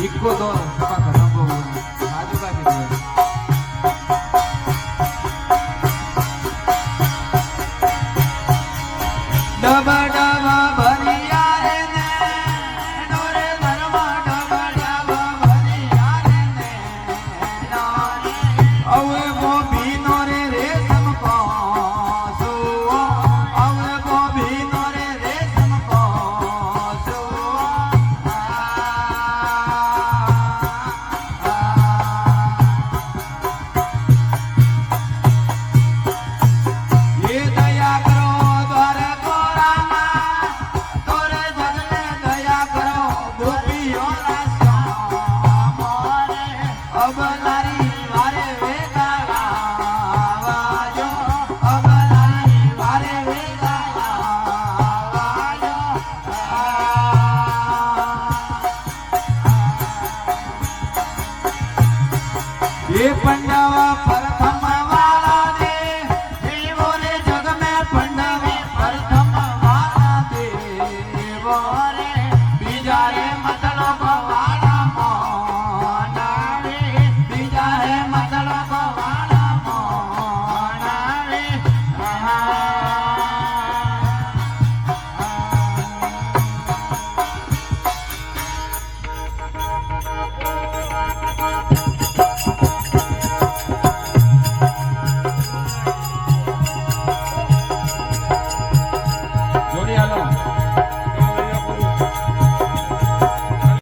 इक्को दो सपा खत्म हो आजू का भी डबा डबा भरिया रे ने डोरे धर्मा डबा डबा भरिया रे ने अवे वो भी नोरे रेशम को सो अवे वो भी नोरे रेशम को सो ये दया करो द्वारे को रामा तोरे जग में दया करो गोपियों ना श्याम मोरे अब लारी वारे वे गावाजो अब लारी वारे वे गावाजो ये पंडावा